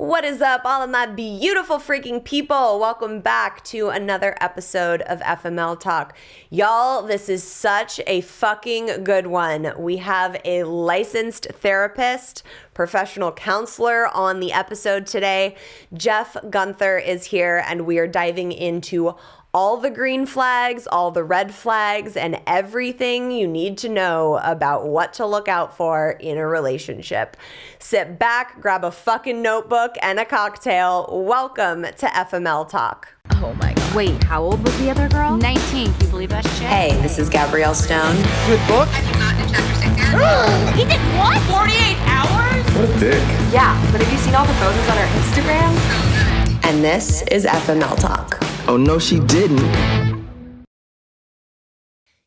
What is up, all of my beautiful freaking people? Welcome back to another episode of FML Talk. Y'all, this is such a fucking good one. We have a licensed therapist, professional counselor on the episode today. Jeff Gunther is here, and we are diving into all the green flags, all the red flags, and everything you need to know about what to look out for in a relationship. Sit back, grab a fucking notebook and a cocktail. Welcome to FML Talk. Oh my God. Wait, how old was the other girl? 19. Can you believe that shit? Hey, this is Gabrielle Stone. Good book? Have you gotten to chapter 6 yet? He did what? 48 hours? What a dick. Yeah, but have you seen all the photos on her Instagram? And this is FML Talk. Oh, no, she didn't.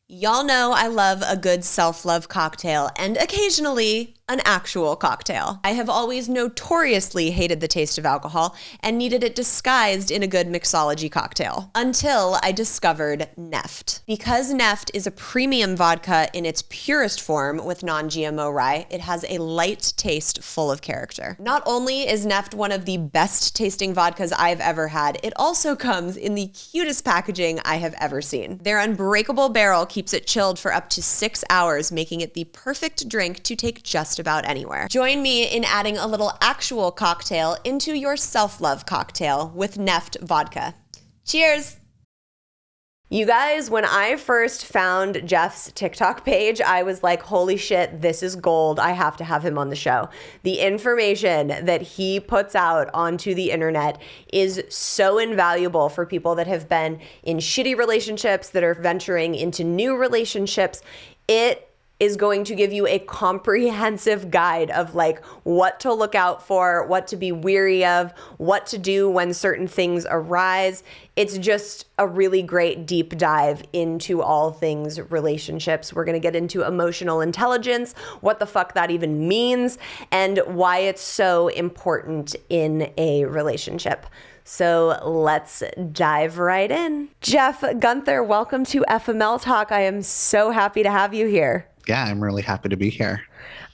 Y'all know I love a good self-love cocktail and occasionally an actual cocktail. I have always notoriously hated the taste of alcohol and needed it disguised in a good mixology cocktail until I discovered Neft. Because Neft is a premium vodka in its purest form with non-GMO rye, it has a light taste full of character. Not only is Neft one of the best tasting vodkas I've ever had, it also comes in the cutest packaging I have ever seen. Their unbreakable barrel keeps it chilled for up to 6 hours, making it the perfect drink to take just about anywhere. Join me in adding a little actual cocktail into your self-love cocktail with Neft vodka. Cheers! You guys, when I first found Jeff's TikTok page, I was like, holy shit, this is gold. I have to have him on the show. The information that he puts out onto the internet is so invaluable for people that have been in shitty relationships, that are venturing into new relationships. It is going to give you a comprehensive guide of like what to look out for, what to be weary of, what to do when certain things arise. It's just a really great deep dive into all things relationships. We're going to get into emotional intelligence, what the fuck that even means, and why it's so important in a relationship. So let's dive right in. Jeff Gunther, welcome to FML Talk. I am so happy to have you here. Yeah, I'm really happy to be here.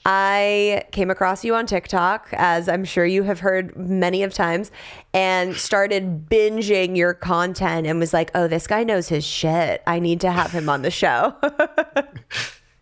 I came across you on TikTok, as I'm sure you have heard many of times, and started binging your content and was like, oh, this guy knows his shit. I need to have him on the show.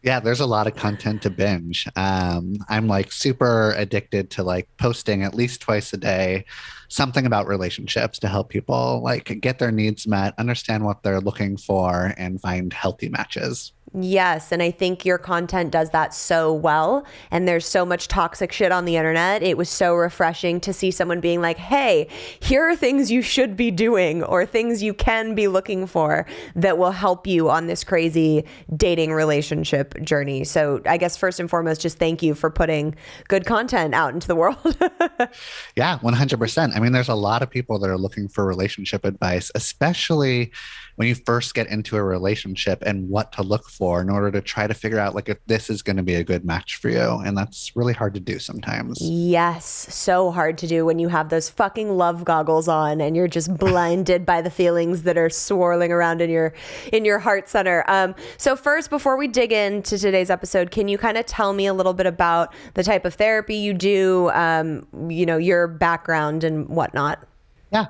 Yeah, there's a lot of content to binge. I'm like super addicted to like posting at least twice a day, something about relationships to help people like get their needs met, understand what they're looking for, and find healthy matches. Yes, and I think your content does that so well. And there's so much toxic shit on the internet. It was so refreshing to see someone being like, hey, here are things you should be doing or things you can be looking for that will help you on this crazy dating relationship journey. So I guess first and foremost, just thank you for putting good content out into the world. Yeah, 100%. I mean, there's a lot of people that are looking for relationship advice, especially when you first get into a relationship and what to look for in order to try to figure out like if this is going to be a good match for you. And that's really hard to do sometimes. Yes, so hard to do when you have those fucking love goggles on and you're just blinded by the feelings that are swirling around in your heart center. So first, before we dig into today's episode, can you kind of tell me a little bit about the type of therapy you do, your background and whatnot? Yeah.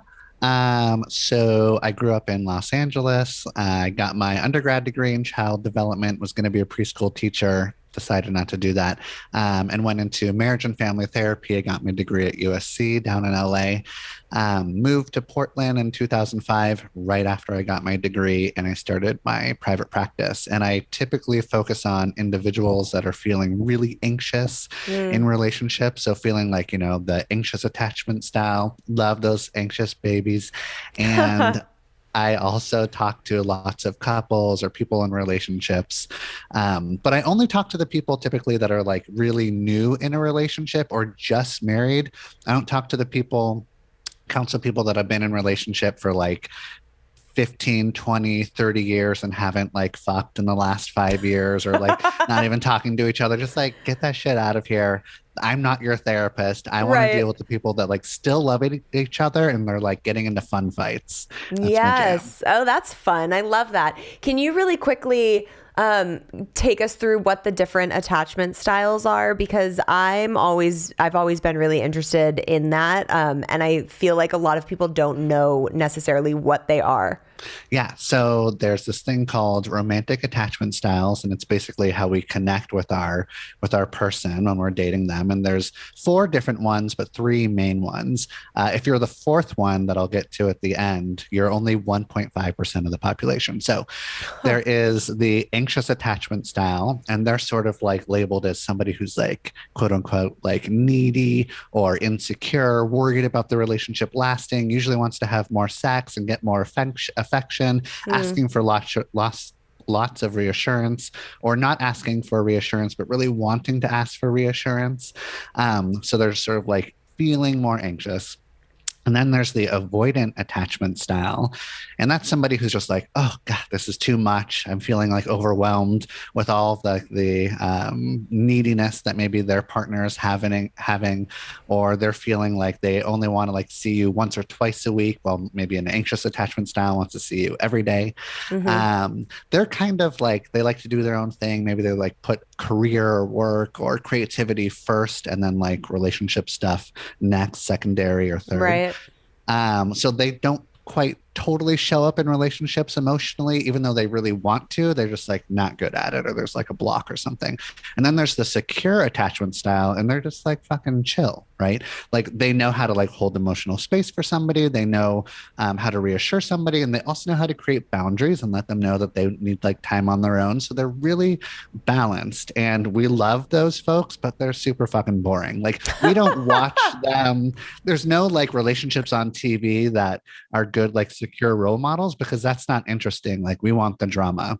So I grew up in Los Angeles. I got my undergrad degree in child development, was going to be a preschool teacher, decided not to do that, and went into marriage and family therapy. I got my degree at USC down in LA. Moved to Portland in 2005, right after I got my degree, and I started my private practice. And I typically focus on individuals that are feeling really anxious in relationships. So feeling like, the anxious attachment style, love those anxious babies. And I also talk to lots of couples or people in relationships, but I only talk to the people typically that are like really new in a relationship or just married. I don't talk to the counsel people that have been in relationship for like 15, 20, 30 years and haven't like fucked in the last 5 years or like not even talking to each other. Just like, get that shit out of here. I'm not your therapist. I want to deal with the people that like still love each other and they're like getting into fun fights. That's yes. Oh, that's fun. I love that. Can you really quickly take us through what the different attachment styles are? Because I've always been really interested in that. And I feel like a lot of people don't know necessarily what they are. Yeah, so there's this thing called romantic attachment styles, and it's basically how we connect with our person when we're dating them. And there's 4 different ones, but 3 main ones. If you're the 4th one that I'll get to at the end, you're only 1.5% of the population. So there is the anxious attachment style, and they're sort of like labeled as somebody who's like quote unquote like needy or insecure, worried about the relationship lasting, usually wants to have more sex and get more affection, asking for lots of reassurance, or not asking for reassurance, but really wanting to ask for reassurance. So they're sort of like feeling more anxious. And then there's the avoidant attachment style. And that's somebody who's just like, oh, God, this is too much. I'm feeling like overwhelmed with all the neediness that maybe their partner is having, or they're feeling like they only want to like see you once or twice a week, while maybe an anxious attachment style wants to see you every day. They're kind of like, they like to do their own thing. Maybe they like put career or work or creativity first, and then like relationship stuff next, secondary or third. Right. So they don't quite totally show up in relationships emotionally, even though they really want to. They're just like not good at it, or there's like a block or something. And then there's the secure attachment style, and they're just like fucking chill, right? Like they know how to like hold emotional space for somebody. They know how to reassure somebody, and they also know how to create boundaries and let them know that they need like time on their own. So they're really balanced, and we love those folks, but they're super fucking boring. Like we don't watch them. There's no like relationships on TV that are good, like secure role models, because that's not interesting. Like we want the drama.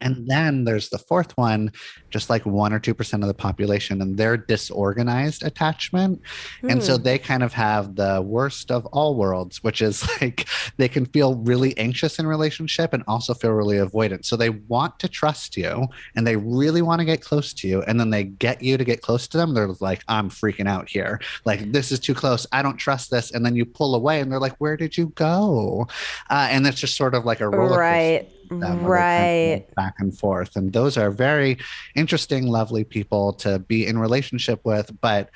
And then there's the 4th one, just like 1 or 2% of the population, and they're disorganized attachment. And so they kind of have the worst of all worlds, which is like they can feel really anxious in relationship and also feel really avoidant. So they want to trust you and they really want to get close to you. And then they get you to get close to them. They're like, I'm freaking out here. Like, this is too close. I don't trust this. And then you pull away and they're like, where did you go? And it's just sort of like a roller coaster. Right. Right. Back and forth. And those are very interesting, lovely people to be in relationship with, but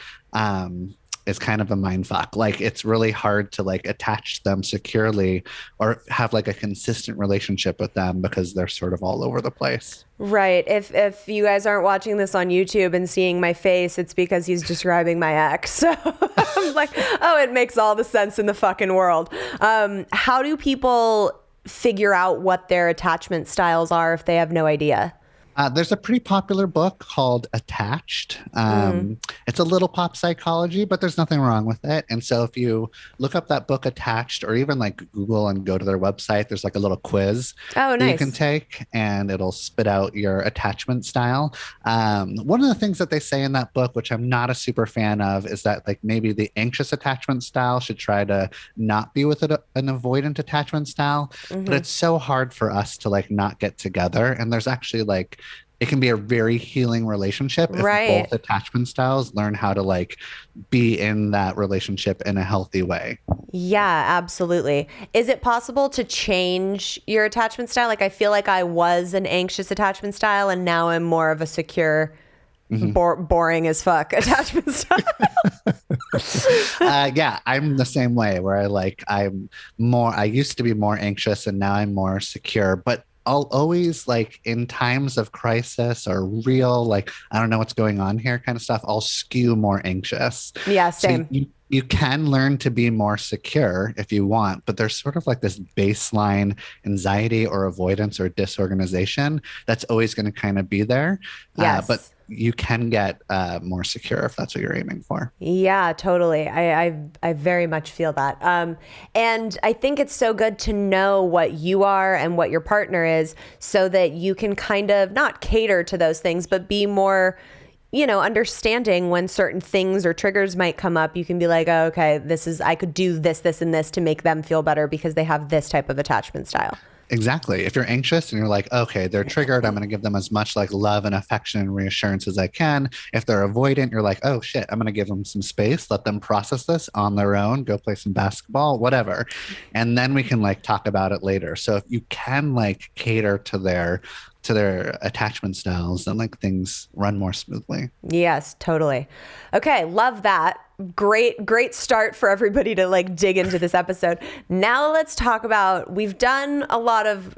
it's kind of a mind fuck. Like it's really hard to like attach them securely or have like a consistent relationship with them because they're sort of all over the place. Right. If you guys aren't watching this on YouTube and seeing my face, it's because he's describing my ex. So I'm like, oh, it makes all the sense in the fucking world. How do people figure out what their attachment styles are if they have no idea? There's a pretty popular book called Attached. It's a little pop psychology, but there's nothing wrong with it. And so if you look up that book Attached, or even like Google and go to their website, there's like a little quiz that you can take, and it'll spit out your attachment style. One of the things that they say in that book, which I'm not a super fan of, is that like maybe the anxious attachment style should try to not be with an avoidant attachment style. But it's so hard for us to like not get together. And there's actually like, it can be a very healing relationship if both attachment styles learn how to like be in that relationship in a healthy way. Yeah, absolutely. Is it possible to change your attachment style? Like I feel like I was an anxious attachment style and now I'm more of a secure, boring as fuck attachment style. Yeah, I'm the same way where I used to be more anxious and now I'm more secure, but I'll always like in times of crisis or real, like, I don't know what's going on here kind of stuff, I'll skew more anxious. Yeah, same. So you can learn to be more secure if you want, but there's sort of like this baseline anxiety or avoidance or disorganization that's always going to kind of be there. Yes. But you can get more secure if that's what you're aiming for. Yeah, totally. I very much feel that. And I think it's so good to know what you are and what your partner is so that you can kind of not cater to those things, but be more, understanding when certain things or triggers might come up. You can be like, oh, okay, I could do this, this, and this to make them feel better because they have this type of attachment style. Exactly. If you're anxious and you're like, okay, they're triggered, I'm going to give them as much like love and affection and reassurance as I can. If they're avoidant, you're like, oh shit, I'm going to give them some space, let them process this on their own, go play some basketball, whatever. And then we can like talk about it later. So if you can like cater to their to their attachment styles, then like things run more smoothly. Yes, totally. Okay, love that. Great start for everybody to like dig into this episode. Now let's talk about, we've done a lot of,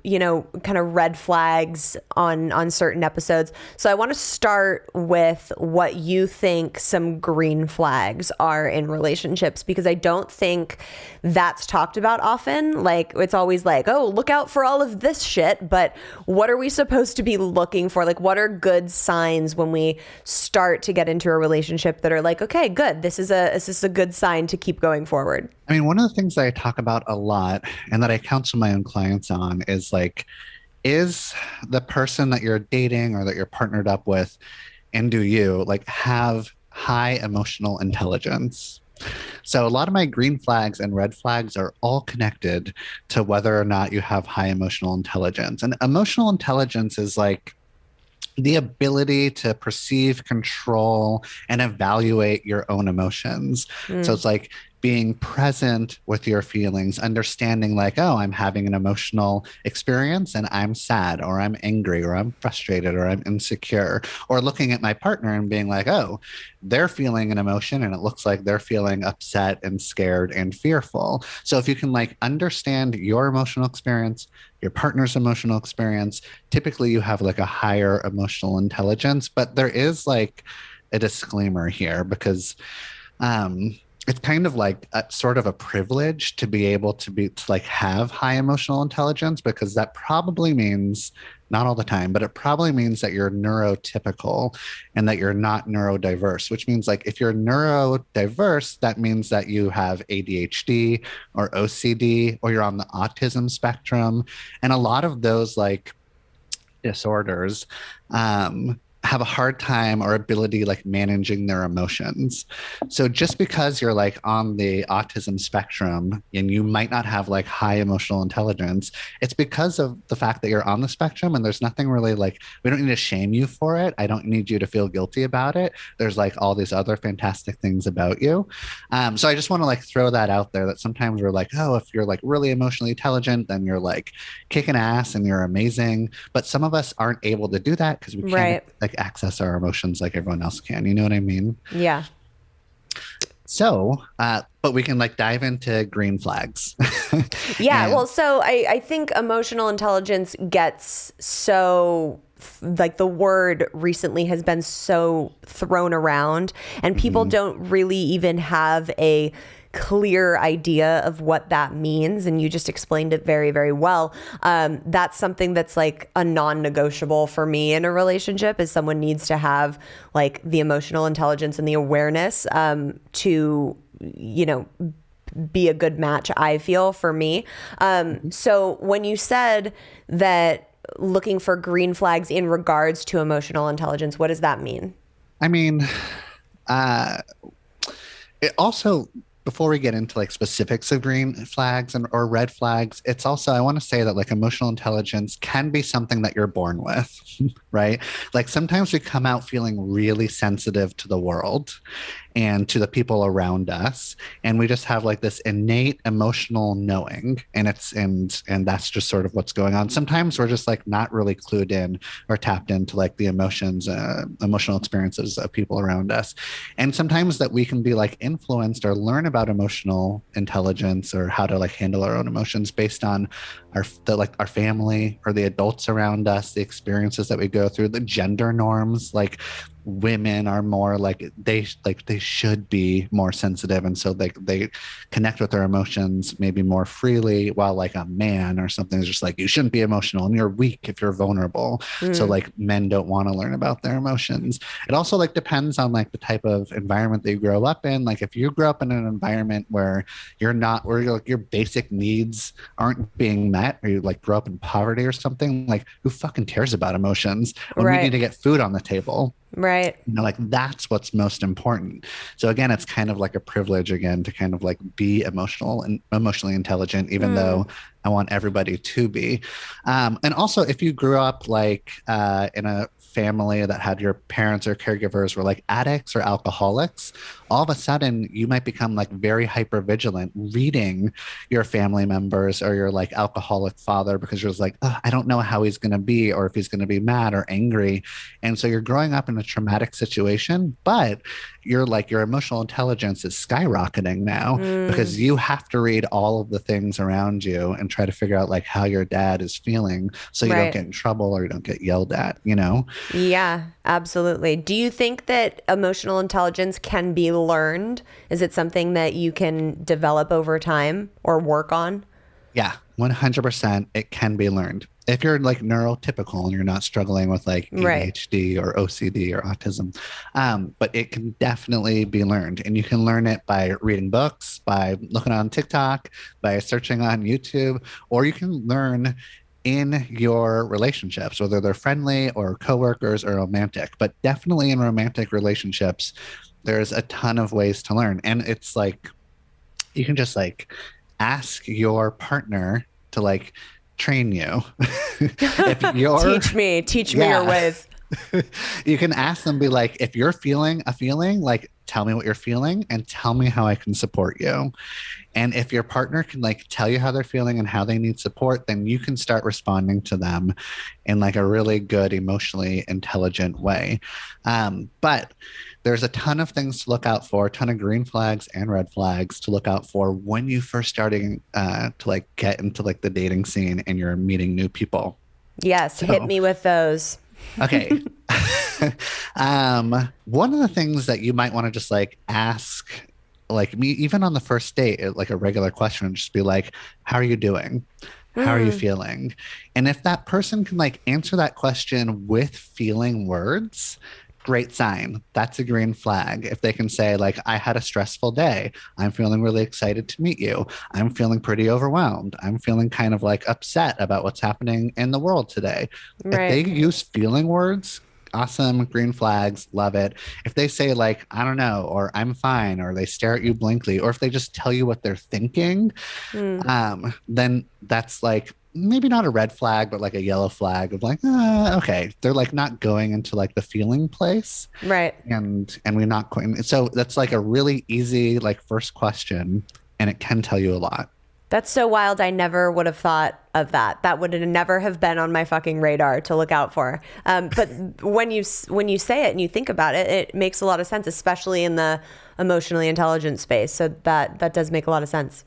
kind of red flags on certain episodes. So I want to start with what you think some green flags are in relationships, because I don't think that's talked about often. Like it's always like, oh, look out for all of this shit. But what are we supposed to be looking for? Like what are good signs when we start to get into a relationship that are like, okay, good. This is a good sign to keep going forward? I mean, one of the things that I talk about a lot and that I counsel my own clients on is like, is the person that you're dating or that you're partnered up with, and do you like have high emotional intelligence? So a lot of my green flags and red flags are all connected to whether or not you have high emotional intelligence. And emotional intelligence is like the ability to perceive, control, and evaluate your own emotions. So it's like being present with your feelings, understanding like, oh, I'm having an emotional experience and I'm sad or I'm angry or I'm frustrated or I'm insecure, or looking at my partner and being like, oh, they're feeling an emotion and it looks like they're feeling upset and scared and fearful. So if you can like understand your emotional experience, your partner's emotional experience, typically you have like a higher emotional intelligence. But there is like a disclaimer here, because it's kind of like a sort of a privilege to be able to like have high emotional intelligence, because that probably means, not all the time, but it probably means that you're neurotypical and that you're not neurodiverse, which means like if you're neurodiverse, that means that you have ADHD or OCD or you're on the autism spectrum. And a lot of those like disorders have a hard time or ability like managing their emotions. So just because you're like on the autism spectrum and you might not have like high emotional intelligence, it's because of the fact that you're on the spectrum, and there's nothing really like, we don't need to shame you for it. I don't need you to feel guilty about it. There's like all these other fantastic things about you. So I just want to like throw that out there, that sometimes we're like, oh, if you're like really emotionally intelligent, then you're like kicking ass and you're amazing. But some of us aren't able to do that because we can't like access our emotions like everyone else can. You know what I mean? Yeah. So, but we can like dive into green flags. Yeah. Well, so I think emotional intelligence gets so, like the word recently has been so thrown around, and people don't really even have a clear idea of what that means. And you just explained it very, very well. That's something that's like a non-negotiable for me in a relationship, is someone needs to have like the emotional intelligence and the awareness to, be a good match, I feel, for me. So when you said that looking for green flags in regards to emotional intelligence, what does that mean? I mean, it also, before we get into like specifics of green flags or red flags, it's also, I want to say that like emotional intelligence can be something that you're born with, right? Like sometimes we come out feeling really sensitive to the world and to the people around us, and we just have like this innate emotional knowing, and that's just sort of what's going on. Sometimes we're just like not really clued in or tapped into like the emotions, emotional experiences of people around us. And sometimes that we can be like influenced or learn about emotional intelligence or how to like handle our own emotions based on our family or the adults around us, the experiences that we go through, the gender norms. Like women are more like they should be more sensitive, and so they connect with their emotions maybe more freely, while like a man or something is just like, you shouldn't be emotional and you're weak if you're vulnerable. So like men don't want to learn about their emotions. It also like depends on like the type of environment that you grow up in. Like if you grow up in an environment where your basic needs aren't being met, or you like grow up in poverty or something, like who fucking cares about emotions when we need to get food on the table? Right. Like that's what's most important. So again, it's kind of like a privilege again to kind of like be emotional and emotionally intelligent, even though I want everybody to be. And also if you grew up like in a family that had your parents or caregivers were like addicts or alcoholics, all of a sudden you might become like very hyper vigilant reading your family members or your like alcoholic father because you're just like, "Ugh, I don't know how he's going to be or if he's going to be mad or angry." And so you're growing up in a traumatic situation, but you're like your emotional intelligence is skyrocketing now because you have to read all of the things around you and try to figure out like how your dad is feeling so you don't Right. get in trouble or you don't get yelled at, you know? Yeah, absolutely. Do you think that emotional intelligence can be learned? Is it something that you can develop over time or work on? Yeah, 100% it can be learned. If you're like neurotypical and you're not struggling with like Right. ADHD or OCD or autism, but it can definitely be learned. And you can learn it by reading books, by looking on TikTok, by searching on YouTube, or you can learn in your relationships, whether they're friendly or coworkers or romantic. But definitely in romantic relationships, there's a ton of ways to learn. And it's like, you can just like ask your partner to like train you. If you're Teach me your yeah, ways. you can ask them, be like, if you're feeling a feeling, like tell me what you're feeling and tell me how I can support you. And if your partner can like tell you how they're feeling and how they need support, then you can start responding to them in like a really good, emotionally intelligent way. But there's a ton of things to look out for, a ton of green flags and red flags to look out for when you first starting to like get into like the dating scene and you're meeting new people. Yes, hit So, me with those. okay. One of the things that you might want to just like ask, like me, even on the first date, like a regular question, just be like, how are you doing? How are you feeling? And if that person can like answer that question with feeling words, great sign. That's a green flag. If they can say, like, I had a stressful day. I'm feeling really excited to meet you. I'm feeling pretty overwhelmed. I'm feeling kind of like upset about what's happening in the world today. If they Right. use feeling words, awesome, green flags, love it. If they say, like, I don't know, or I'm fine, or they stare at you blankly, or if they just tell you what they're thinking, then that's like maybe not a red flag, but like a yellow flag of like, okay, they're like not going into like the feeling place, Right. and we're not going. So that's like a really easy like first question, and it can tell you a lot. That's so wild. I never would have thought of that. That would never have been on my fucking radar to look out for. But when you say it and you think about it, it makes a lot of sense, especially in the emotionally intelligent space. So that does make a lot of sense.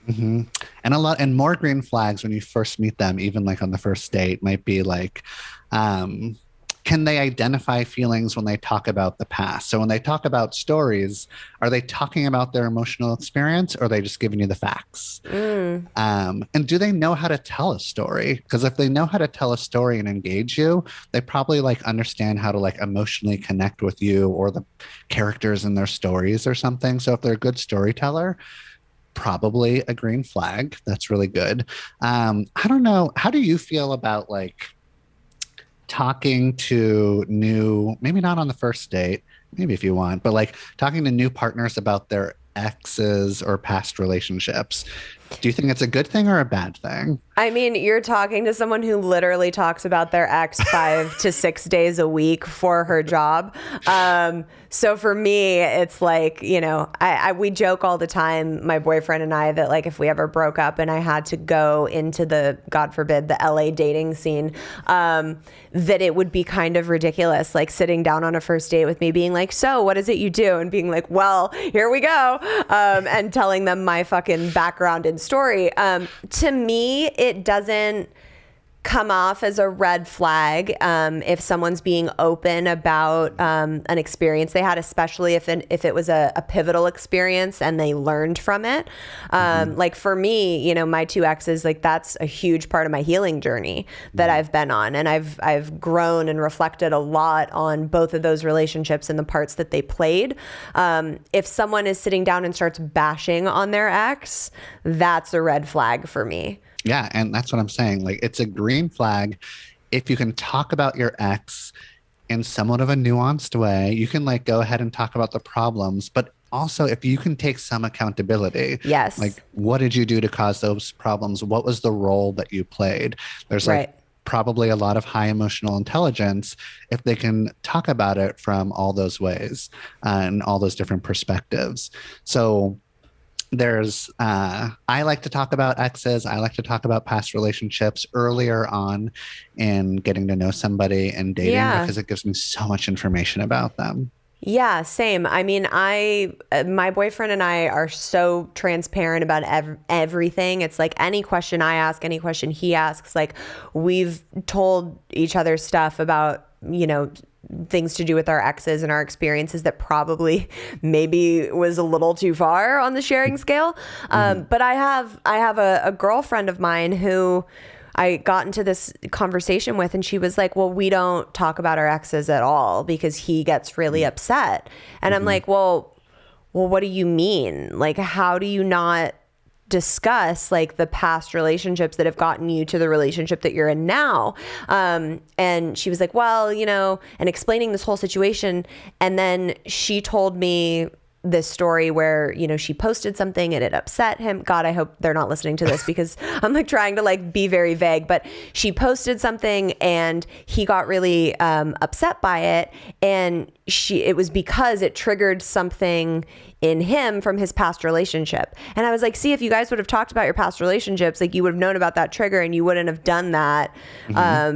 And a lot and more green flags when you first meet them, even like on the first date, might be like, can they identify feelings when they talk about the past? So when they talk about stories, are they talking about their emotional experience or are they just giving you the facts? And do they know how to tell a story? Because if they know how to tell a story and engage you, they probably like understand how to like emotionally connect with you or the characters in their stories or something. So if they're a good storyteller, probably a green flag. That's really good. I don't know. How do you feel about like talking to new, maybe not on the first date, maybe if you want, but like talking to new partners about their exes or past relationships? Do you think it's a good thing or a bad thing? I mean, you're talking to someone who literally talks about their ex 5 to 6 days a week for her job. So for me, it's like, you know, we joke all the time, my boyfriend and I, that like if we ever broke up and I had to go into the, God forbid, the LA dating scene, that it would be kind of ridiculous, like sitting down on a first date with me being like, so what is it you do? And being like, well, here we go. And telling them my fucking background and story. To me, it doesn't come off as a red flag if someone's being open about an experience they had, especially if it was a pivotal experience and they learned from it. Like for me, you know, my 2 exes, like that's a huge part of my healing journey that I've been on, and I've grown and reflected a lot on both of those relationships and the parts that they played. If someone is sitting down and starts bashing on their ex, that's a red flag for me. Yeah, and that's what I'm saying. Like, it's a green flag if you can talk about your ex in somewhat of a nuanced way. You can like go ahead and talk about the problems, but also if you can take some accountability. Yes. Like, what did you do to cause those problems? What was the role that you played? There's Right. like probably a lot of high emotional intelligence if they can talk about it from all those ways and all those different perspectives. So I like to talk about exes. I like to talk about past relationships earlier on in getting to know somebody and dating because it gives me so much information about them. Yeah, same. I mean, my boyfriend and I are so transparent about everything. It's like any question I ask, any question he asks, like we've told each other stuff about, things to do with our exes and our experiences that probably maybe was a little too far on the sharing scale. But I have a girlfriend of mine who I got into this conversation with, and she was like, well, we don't talk about our exes at all because he gets really upset. And I'm like, well, what do you mean? Like, how do you not discuss like the past relationships that have gotten you to the relationship that you're in now? And she was like, well, and explaining this whole situation. And then she told me this story where, she posted something and it upset him. God, I hope they're not listening to this because I'm like trying to like be very vague, but she posted something and he got really upset by it. And it was because it triggered something in him from his past relationship. And I was like, see, if you guys would have talked about your past relationships, like you would have known about that trigger and you wouldn't have done that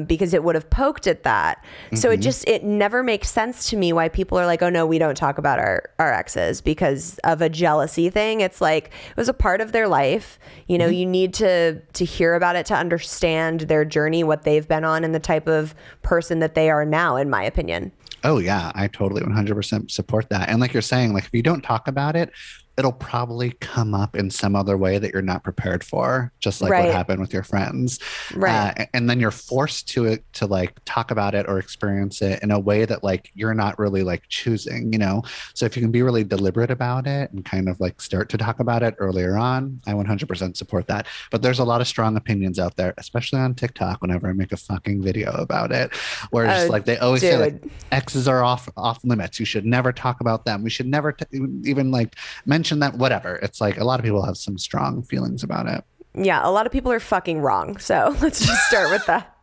because it would have poked at that. So it never makes sense to me why people are like, oh no, we don't talk about our exes because of a jealousy thing. It's like, it was a part of their life. You need to hear about it to understand their journey, what they've been on, and the type of person that they are now, in my opinion. Oh yeah, I totally 100% support that. And like you're saying, like if you don't talk about it, it'll probably come up in some other way that you're not prepared for, just like what happened with your friends. Right. And then you're forced to like talk about it or experience it in a way that like you're not really like choosing, So if you can be really deliberate about it and kind of like start to talk about it earlier on, I 100% support that. But there's a lot of strong opinions out there, especially on TikTok whenever I make a fucking video about it, where it's just like they always say like exes are off limits. You should never talk about them. We should never even like mention that, whatever. It's like a lot of people have some strong feelings about it. Yeah, a lot of people are fucking wrong. So let's just start with that.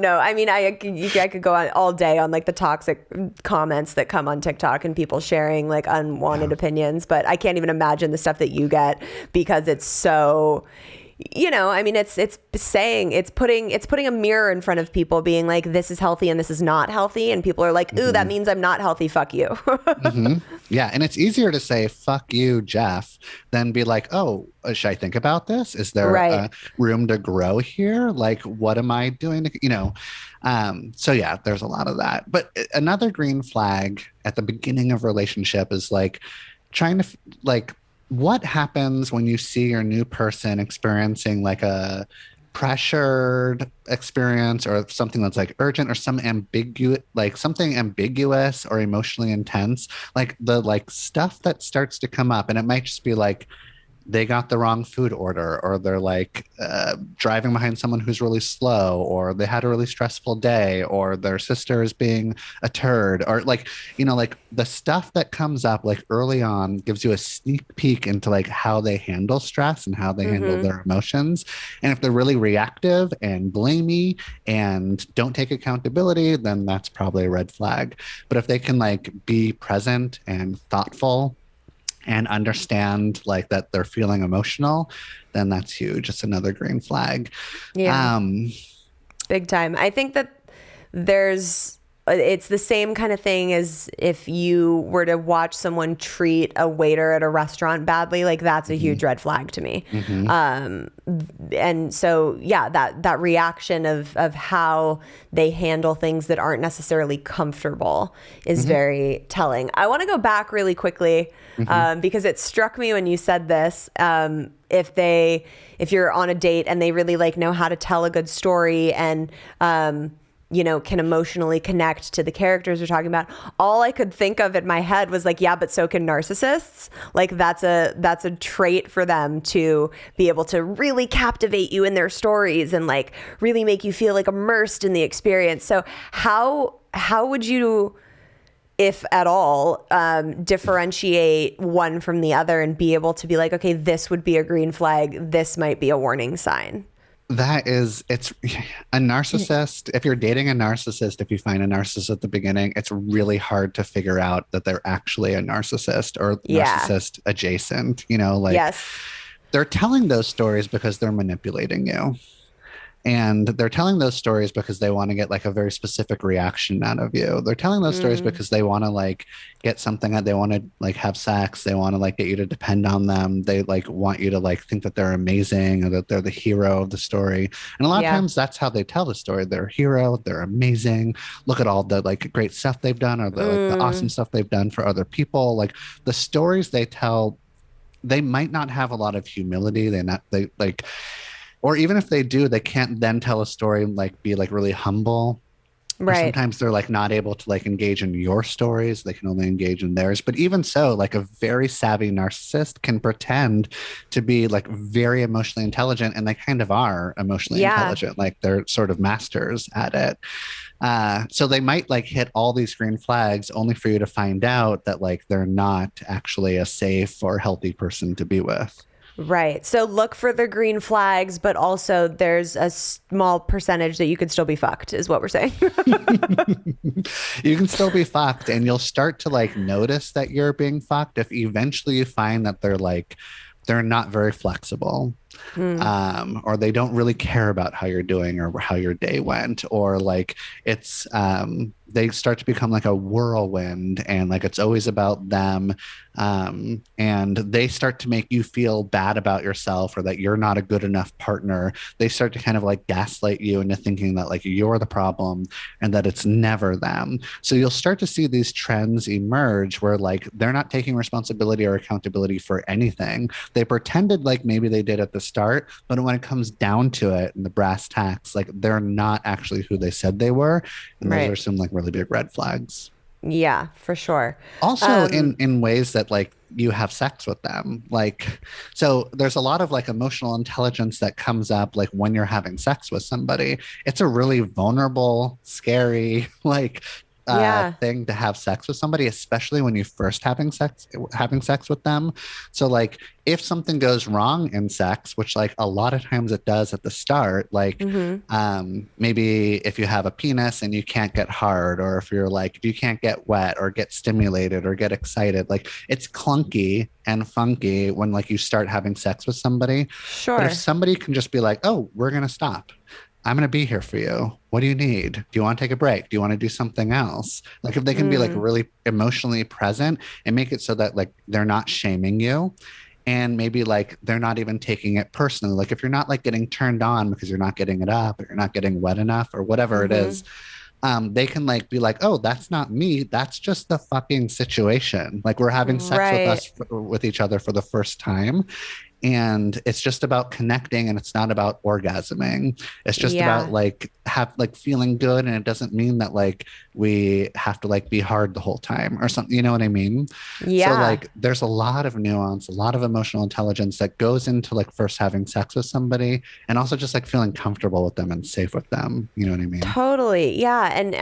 No, I mean, I could go on all day on like the toxic comments that come on TikTok and people sharing like unwanted opinions, but I can't even imagine the stuff that you get because it's so... I mean, it's putting a mirror in front of people being like, this is healthy and this is not healthy. And people are like, ooh, that means I'm not healthy. Fuck you. Yeah. And it's easier to say, fuck you, Jeff, than be like, oh, should I think about this? Is there room to grow here? Like, what am I doing? So yeah, there's a lot of that. But another green flag at the beginning of a relationship is like trying to like, what happens when you see your new person experiencing like a pressured experience or something that's like urgent or something ambiguous or emotionally intense, like the like stuff that starts to come up, and it might just be like they got the wrong food order, or they're like driving behind someone who's really slow, or they had a really stressful day, or their sister is being a turd, or like, like the stuff that comes up like early on gives you a sneak peek into like how they handle stress and how they handle their emotions. And if they're really reactive and blamey and don't take accountability, then that's probably a red flag. But if they can like be present and thoughtful and understand like that they're feeling emotional, then that's huge. It's another green flag. Yeah. Big time. I think that it's the same kind of thing as if you were to watch someone treat a waiter at a restaurant badly, like that's a huge red flag to me. And so, yeah, that reaction of how they handle things that aren't necessarily comfortable is very telling. I want to go back really quickly because it struck me when you said this. If you're on a date and they really like know how to tell a good story and, can emotionally connect to the characters we're talking about. All I could think of in my head was like, yeah, but so can narcissists. Like that's a trait for them to be able to really captivate you in their stories and like really make you feel like immersed in the experience. So how would you, if at all, differentiate one from the other and be able to be like, okay, this would be a green flag. This might be a warning sign. It's a narcissist. If you're dating a narcissist, if you find a narcissist at the beginning, it's really hard to figure out that they're actually a narcissist or Yeah. narcissist adjacent. Like Yes. they're telling those stories because they're manipulating you. And they're telling those stories because they want to get like a very specific reaction out of you. They're telling those stories Mm, because they want to like get something that they want to like have sex. They want to like get you to depend on them. They like want you to like think that they're amazing or that they're the hero of the story. And a lot of yeah. times that's how they tell the story. They're a hero. They're amazing. Look at all the like great stuff they've done or the like the awesome Mm, stuff they've done for other people. Like the stories they tell, they might not have a lot of humility. They like, or even if they do, they can't then tell a story and like be like really humble. Or right. sometimes they're like not able to like engage in your stories. They can only engage in theirs. But even so, like a very savvy narcissist can pretend to be like very emotionally intelligent, and they kind of are emotionally Yeah. intelligent. Like they're sort of masters at it. So they might like hit all these green flags only for you to find out that like they're not actually a safe or healthy person to be with. Right. So look for the green flags, but also there's a small percentage that you could still be fucked, is what we're saying. You can still be fucked, and you'll start to like notice that you're being fucked if eventually you find that they're not very flexible, Mm, or they don't really care about how you're doing or how your day went, or like they start to become like a whirlwind and like it's always about them, and they start to make you feel bad about yourself or that you're not a good enough partner. They start to kind of like gaslight you into thinking that like you're the problem and that it's never them. So you'll start to see these trends emerge where like they're not taking responsibility or accountability for anything. They pretended like maybe they did at the start, but when it comes down to it and the brass tacks, like they're not actually who they said they were. And those right. are some like really big red flags. Yeah, for sure. Also Um, in ways that like you have sex with them. Like so there's a lot of like emotional intelligence that comes up like when you're having sex with somebody. It's a really vulnerable, scary, like yeah. thing to have sex with somebody, especially when you first having sex with them. So like if something goes wrong in sex, which like a lot of times it does at the start, like Hmm. maybe if you have a penis and you can't get hard, or if you can't get wet or get stimulated or get excited, like it's clunky and funky when like you start having sex with somebody. But if Sure. somebody can just be like, oh, we're going to stop. I'm going to be here for you. What do you need? Do you want to take a break? Do you want to do something else? Like if they can be like Mm, really emotionally present and make it so that like they're not shaming you, and maybe like they're not even taking it personally. Like if you're not like getting turned on because you're not getting it up or you're not getting wet enough or whatever it hmm. is, they can like be like, oh, that's not me. That's just the fucking situation. Like we're having sex with Right. with each other for the first time, and it's just about connecting, and it's not about orgasming. It's just about Yeah. like have like feeling good, and it doesn't mean that like we have to like be hard the whole time or something, you know what I mean? So Yeah. like there's a lot of nuance, a lot of emotional intelligence that goes into like first having sex with somebody, and also just like feeling comfortable with them and safe with them, you know what I mean? Totally. Yeah. And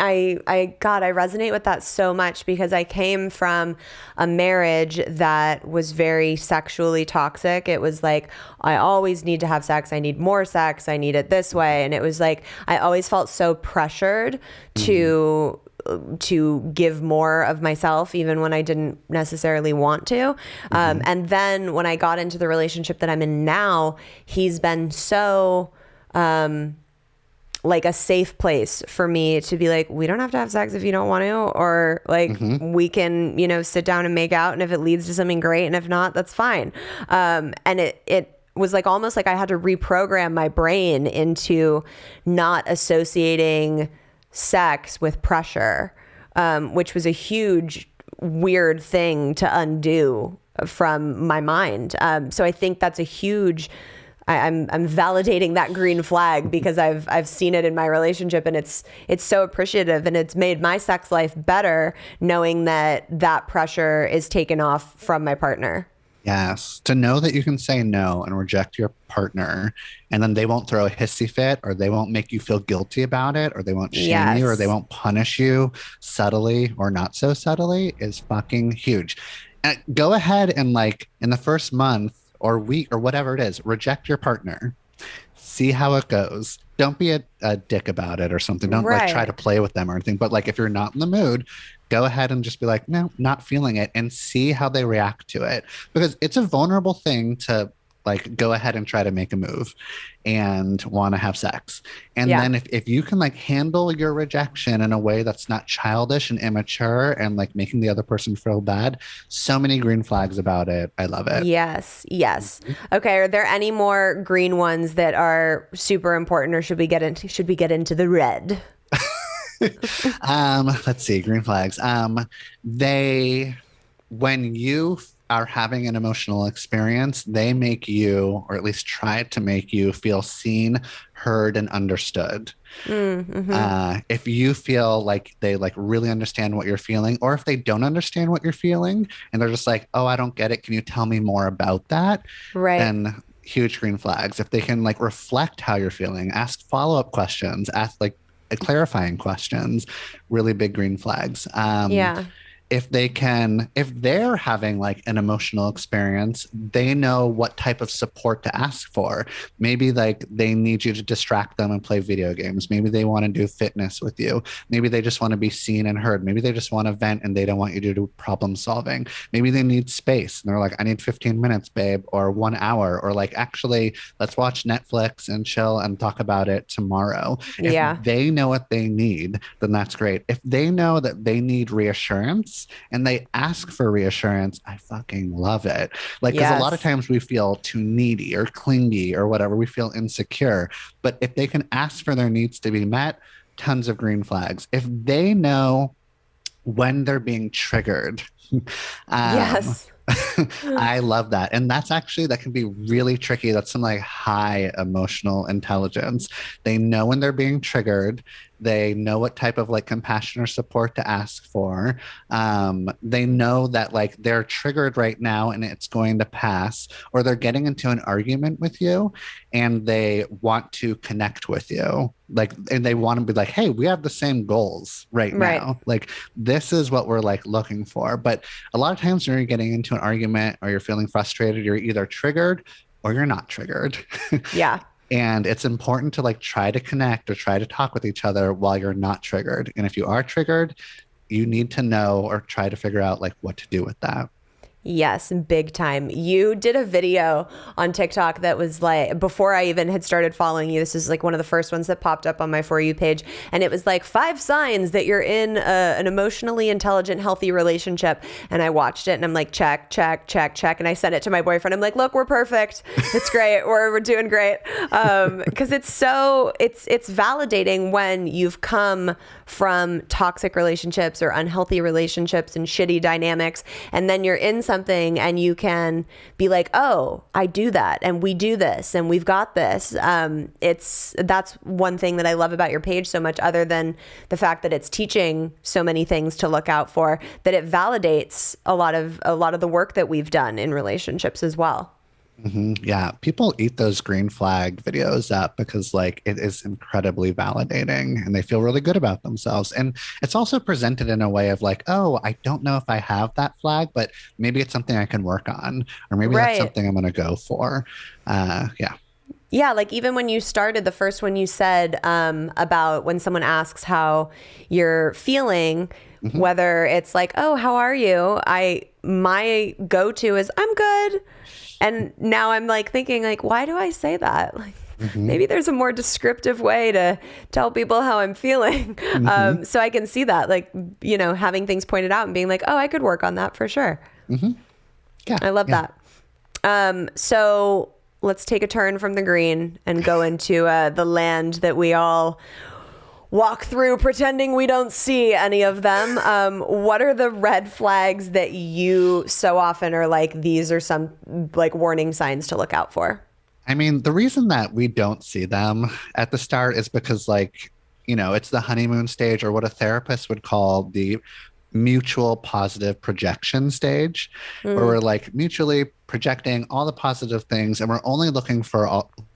God, I resonate with that so much because I came from a marriage that was very sexually toxic. It was like, I always need to have sex. I need more sex. I need it this way. And it was like, I always felt so pressured Mm-hmm. to give more of myself, even when I didn't necessarily want to. Mm-hmm. And then when I got into the relationship that I'm in now, he's been so, like a safe place for me to be like, we don't have to have sex if you don't want to, or like Mm-hmm. we can, sit down and make out. And if it leads to something great, and if not, that's fine. And it was like almost like I had to reprogram my brain into not associating sex with pressure, which was a huge, weird thing to undo from my mind. So I think that's a huge. I'm validating that green flag because I've seen it in my relationship, and it's so appreciative, and it's made my sex life better knowing that pressure is taken off from my partner. Yes, to know that you can say no and reject your partner, and then they won't throw a hissy fit, or they won't make you feel guilty about it, or they won't shame you, or they Yes. won't punish you subtly or not so subtly is fucking huge. Go ahead and like in the first month or week or whatever it is, reject your partner. See how it goes. Don't be a dick about it or something. Don't like try to Right. play with them or anything. But like if you're not in the mood, go ahead and just be like, no, not feeling it, and see how they react to it. Because it's a vulnerable thing to like go ahead and try to make a move and want to have sex. And Yeah. then if you can like handle your rejection in a way that's not childish and immature and like making the other person feel bad, so many green flags about it. I love it. Yes. Yes. Okay. Are there any more green ones that are super important, or should we get into the red? Let's see, green flags. They, when you are having an emotional experience, they make you, or at least try to make you feel seen, heard, and understood. Mm-hmm. If you feel like they like really understand what you're feeling, or if they don't understand what you're feeling and they're just like, oh, I don't get it. Can you tell me more about that? Right. Then huge green flags. If they can like reflect how you're feeling, ask follow-up questions, ask like clarifying questions, really big green flags. Yeah. If they're having like an emotional experience, they know what type of support to ask for. Maybe like they need you to distract them and play video games. Maybe they want to do fitness with you. Maybe they just want to be seen and heard. Maybe they just want to vent and they don't want you to do problem solving. Maybe they need space and they're like, I need 15 minutes, babe, or 1 hour, or like, actually, let's watch Netflix and chill and talk about it tomorrow. If Yeah. they know what they need, then that's great. If they know that they need reassurance and they ask for reassurance, I fucking love it. Like, because a lot of Yes. times we feel too needy or clingy or whatever, we feel insecure. But if they can ask for their needs to be met, tons of green flags. If they know when they're being triggered, um, Yes. I love that. And that's actually, that can be really tricky. That's some like high emotional intelligence. They know when they're being triggered. They know what type of like compassion or support to ask for. They know that like they're triggered right now and it's going to pass, or they're getting into an argument with you and they want to connect with you. Like, and they want to be like, hey, we have the same goals right Right. now. Like, this is what we're like looking for. But a lot of times when you're getting into an argument or you're feeling frustrated, you're either triggered or you're not triggered. Yeah. And it's important to like try to connect or try to talk with each other while you're not triggered. And if you are triggered, you need to know or try to figure out like what to do with that. Yes, big time. You did a video on TikTok that was like, before I even had started following you, this is like one of the first ones that popped up on my For You page. And it was like 5 signs that you're in an emotionally intelligent, healthy relationship. And I watched it and I'm like, check, check, check, check. And I sent it to my boyfriend. I'm like, look, we're perfect. It's great. We're doing great. Because it's validating when you've come from toxic relationships or unhealthy relationships and shitty dynamics. And then you're in something and you can be like, oh, I do that and we do this and we've got this. That's one thing that I love about your page so much, other than the fact that it's teaching so many things to look out for, that it validates a lot of the work that we've done in relationships as well. Yeah, people eat those green flag videos up because like it is incredibly validating and they feel really good about themselves. And it's also presented in a way of like, oh, I don't know if I have that flag, but maybe it's something I can work on, or maybe that's Right. something I'm going to go for. Yeah. Yeah, like even when you started, the first one you said about when someone asks how you're feeling, whether it's like, oh, how are you? My go-to is I'm good. And now I'm like thinking like, why do I say that? Like maybe there's a more descriptive way to tell people how I'm feeling. So I can see that, like, having things pointed out and being like, oh, I could work on that for sure. Yeah. I love that. So let's take a turn from the green and go into the land that we all walk through pretending we don't see any of them. What are the red flags that you so often are like, these are some like warning signs to look out for? I mean, the reason that we don't see them at the start is because like, it's the honeymoon stage, or what a therapist would call the mutual positive projection stage, where we're like mutually projecting all the positive things and we're only looking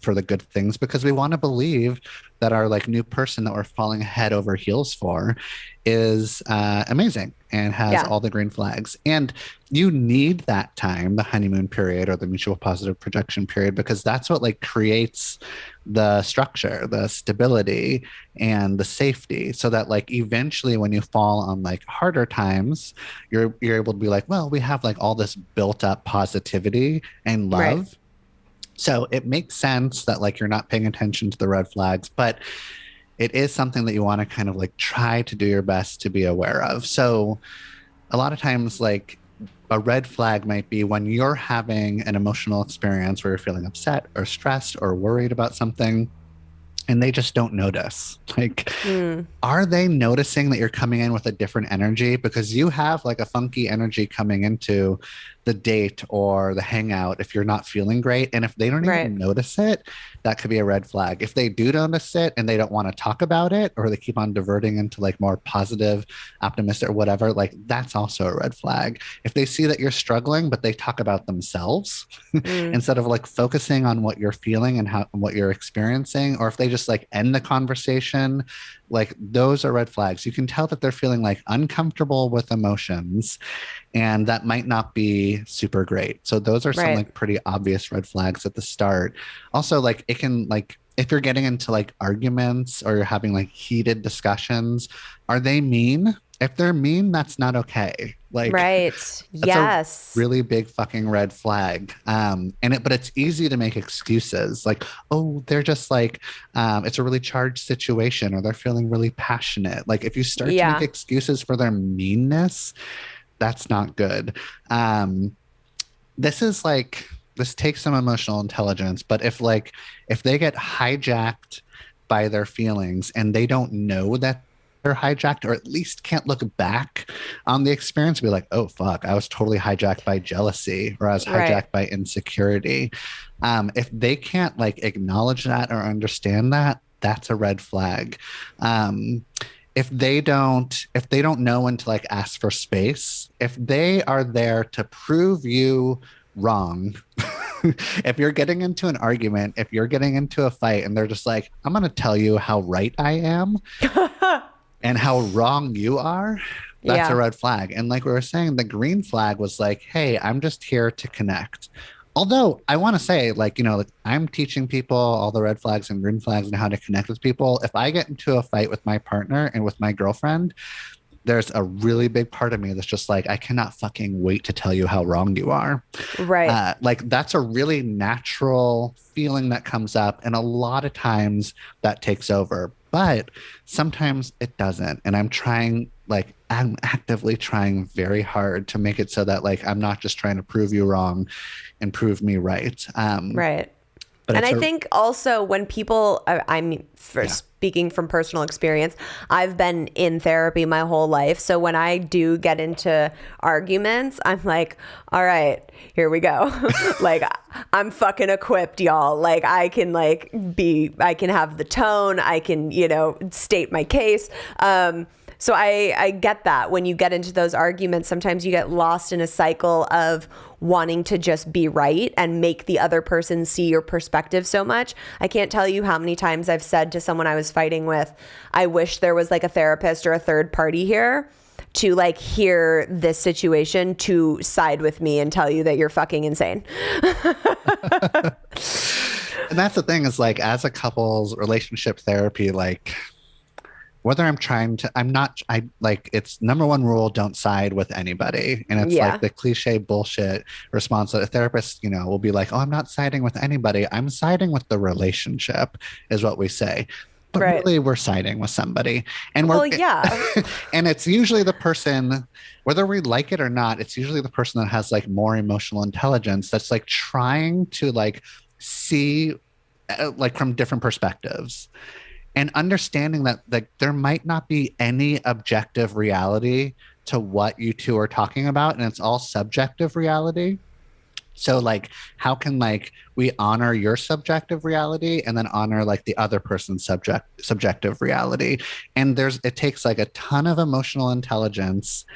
for the good things because we want to believe that our like new person that we're falling head over heels for is amazing and has all the green flags. And you need that time, the honeymoon period or the mutual positive projection period, because that's what like creates the structure, the stability, and the safety, so that like eventually when you fall on like harder times, you're able to be like, well, we have like all this built up positivity and love. Right. So it makes sense that like you're not paying attention to the red flags, but it is something that you want to kind of like try to do your best to be aware of. So a lot of times, like a red flag might be when you're having an emotional experience where you're feeling upset or stressed or worried about something and they just don't notice. Like, are they noticing that you're coming in with a different energy? Because you have like a funky energy coming into the date or the hangout if you're not feeling great. And if they don't even notice it, that could be a red flag. If they do notice it and they don't want to talk about it, or they keep on diverting into like more positive, optimistic or whatever, like that's also a red flag. If they see that you're struggling, but they talk about themselves instead of like focusing on what you're feeling and how what you're experiencing, or if they just like end the conversation, like those are red flags. You can tell that they're feeling like uncomfortable with emotions, and that might not be super great. So those are some like pretty obvious red flags at the start. Also, like it can like if you're getting into like arguments or you're having like heated discussions, are they mean? If they're mean, that's not okay. Like Yes. a really big fucking red flag. But it's easy to make excuses like, oh, they're just like, it's a really charged situation or they're feeling really passionate. Like if you start to make excuses for their meanness, that's not good. This takes some emotional intelligence, but if they get hijacked by their feelings and they don't know that they're hijacked, or at least can't look back on the experience and be like, oh fuck, I was totally hijacked by jealousy, or I was hijacked by insecurity. If they can't like acknowledge that or understand that, that's a red flag. If they don't know when to like ask for space, if they are there to prove you wrong, if you're getting into an argument, if you're getting into a fight and they're just like, I'm going to tell you how right I am and how wrong you are, that's a red flag. And like we were saying, the green flag was like, hey, I'm just here to connect. Although I want to say, like, you know, like I'm teaching people all the red flags and green flags and how to connect with people. If I get into a fight with my partner and with my girlfriend, there's a really big part of me that's just like, I cannot fucking wait to tell you how wrong you are. Right. Like that's a really natural feeling that comes up. And a lot of times that takes over, but sometimes it doesn't. And I'm actively trying very hard to make it so that like, I'm not just trying to prove you wrong and prove me right. Right. But and I think also when people, speaking from personal experience, I've been in therapy my whole life. So when I do get into arguments, I'm like, all right, here we go. Like, I'm fucking equipped, y'all. Like, I can have the tone. I can, state my case. So I get that when you get into those arguments, sometimes you get lost in a cycle of wanting to just be right and make the other person see your perspective so much. I can't tell you how many times I've said to someone I was fighting with, I wish there was like a therapist or a third party here to like hear this situation, to side with me and tell you that you're fucking insane. And that's the thing is like, as a couple's relationship therapy, like whether it's number one rule, don't side with anybody. And it's like the cliche bullshit response that a therapist, will be like, oh, I'm not siding with anybody. I'm siding with the relationship is what we say. But really we're siding with somebody. And and it's usually the person, whether we like it or not, it's usually the person that has like more emotional intelligence that's like trying to like see like from different perspectives. And understanding that like there might not be any objective reality to what you two are talking about, and it's all subjective reality. So like, how can like we honor your subjective reality and then honor like the other person's subjective reality? And it takes like a ton of emotional intelligence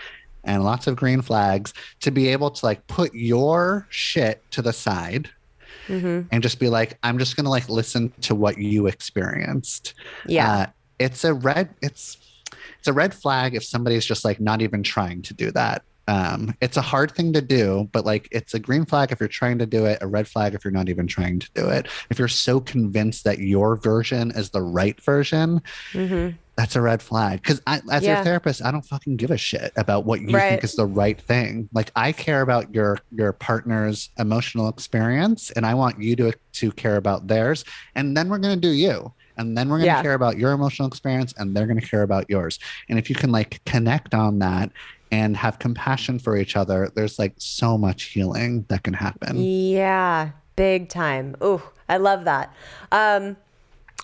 and lots of green flags to be able to like put your shit to the side and just be like, I'm just going to like listen to what you experienced. Yeah. It's a red flag if somebody's just like not even trying to do that. It's a hard thing to do, but like it's a green flag if you're trying to do it, a red flag if you're not even trying to do it. If you're so convinced that your version is the right version, that's a red flag. Because as your therapist, I don't fucking give a shit about what you think is the right thing. Like I care about your partner's emotional experience, and I want you to care about theirs. And then we're gonna do you. And then we're going to care about your emotional experience, and they're going to care about yours. And if you can like connect on that and have compassion for each other, there's like so much healing that can happen. Yeah, big time. Ooh, I love that.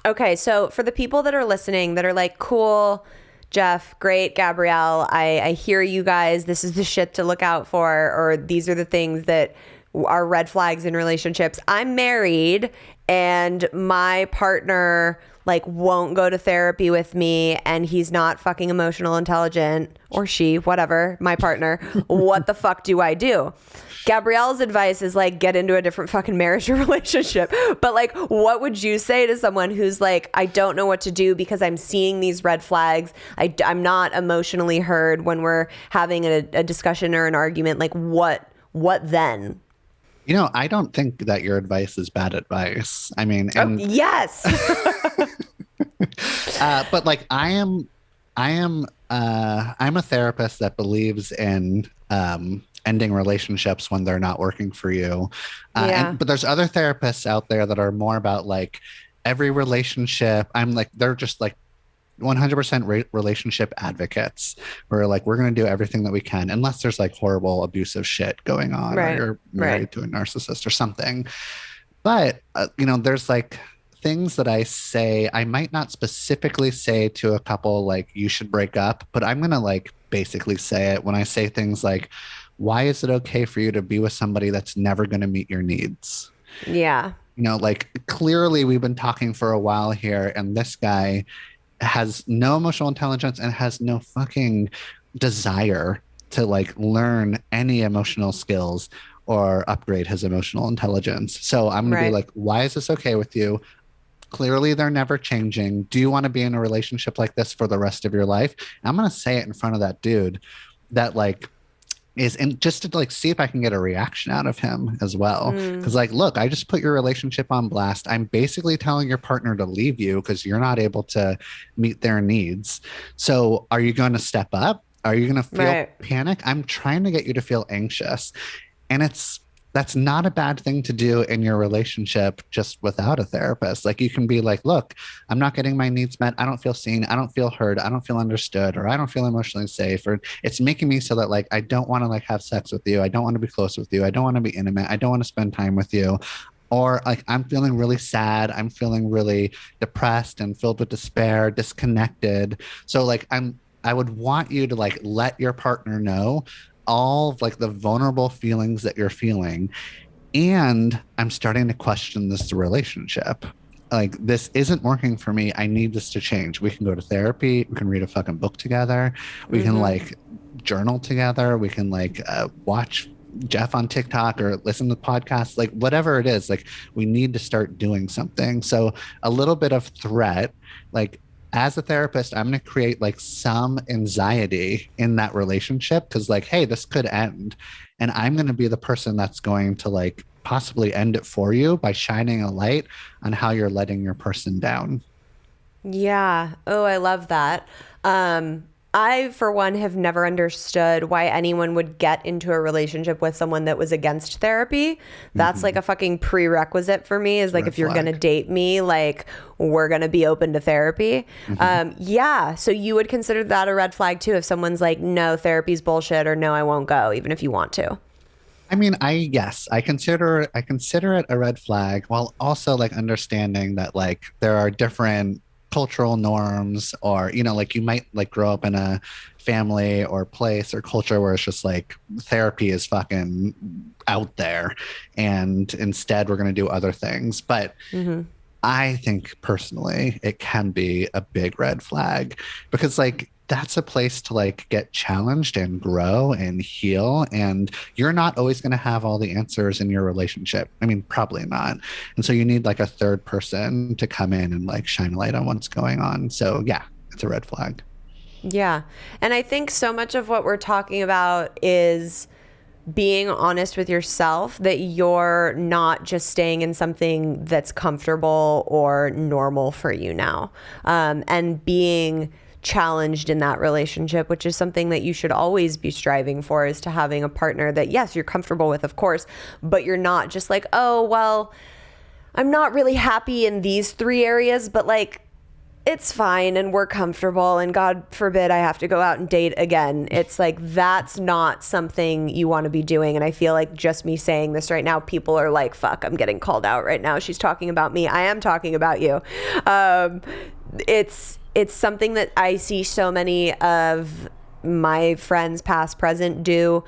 Okay, so for the people that are listening that are like, cool, Jeff, great, Gabrielle, I hear you guys. This is the shit to look out for, or these are the things that are red flags in relationships. I'm married and my partner like won't go to therapy with me and he's not fucking emotional intelligent, or she, whatever, my partner. What the fuck do I do? Gabrielle's advice is like, get into a different fucking marriage or relationship. But like, what would you say to someone who's like, I don't know what to do because I'm seeing these red flags. I'm not emotionally heard when we're having a discussion or an argument. Like what then? You know, I don't think that your advice is bad advice. I mean, yes. But like I'm a therapist that believes in ending relationships when they're not working for you. But there's other therapists out there that are more about like every relationship. They're just like 100% relationship advocates. We're like, we're going to do everything that we can, unless there's like horrible abusive shit going on, or you're married to a narcissist or something. But you know, there's like things that I say, I might not specifically say to a couple like you should break up, but I'm going to like basically say it when I say things like, why is it okay for you to be with somebody that's never going to meet your needs? Yeah. You know, like clearly we've been talking for a while here, and this guy has no emotional intelligence and has no fucking desire to like learn any emotional skills or upgrade his emotional intelligence. So I'm going to be like, why is this okay with you? Clearly they're never changing. Do you want to be in a relationship like this for the rest of your life? I'm going to say it in front of that dude that like is in, just to like see if I can get a reaction out of him as well. Because like, look, I just put your relationship on blast. I'm basically telling your partner to leave you because you're not able to meet their needs. So are you going to step up? Are you going to feel panic? I'm trying to get you to feel anxious. And that's not a bad thing to do in your relationship just without a therapist. Like you can be like, look, I'm not getting my needs met. I don't feel seen. I don't feel heard. I don't feel understood, or I don't feel emotionally safe, or it's making me so that like, I don't want to like have sex with you. I don't want to be close with you. I don't want to be intimate. I don't want to spend time with you. Or like, I'm feeling really sad. I'm feeling really depressed and filled with despair, disconnected. So like, I would want you to like, let your partner know all of like the vulnerable feelings that you're feeling. And I'm starting to question this relationship. Like, this isn't working for me. I need this to change. We can go to therapy. We can read a fucking book together. We can like journal together. We can like watch Jeff on TikTok or listen to podcasts, like whatever it is. Like, we need to start doing something. So a little bit of threat, like, as a therapist, I'm going to create like some anxiety in that relationship because like, hey, this could end. And I'm going to be the person that's going to like possibly end it for you by shining a light on how you're letting your person down. Yeah. Oh, I love that. I, for one, have never understood why anyone would get into a relationship with someone that was against therapy. That's like a fucking prerequisite for me, is like, if you're going to date me, like, we're going to be open to therapy. Yeah. So you would consider that a red flag too, if someone's like, no, therapy's bullshit, or no, I won't go, even if you want to. I mean, I consider it a red flag, while also like understanding that like there are different cultural norms, or you know, like you might like grow up in a family or place or culture where it's just like therapy is fucking out there, and instead we're going to do other things. But I think personally it can be a big red flag, because like that's a place to like get challenged and grow and heal. And you're not always going to have all the answers in your relationship. I mean, probably not. And so you need like a third person to come in and like shine a light on what's going on. So yeah, it's a red flag. Yeah. And I think so much of what we're talking about is being honest with yourself, that you're not just staying in something that's comfortable or normal for you now, and being challenged in that relationship, which is something that you should always be striving for, is to having a partner that, yes, you're comfortable with, of course, but you're not just like, oh, well, I'm not really happy in these 3 areas, but like, it's fine and we're comfortable and God forbid I have to go out and date again. It's like, that's not something you want to be doing. And I feel like just me saying this right now, people are like, fuck, I'm getting called out right now. She's talking about me. I am talking about you. It's something that I see so many of my friends, past, present, do.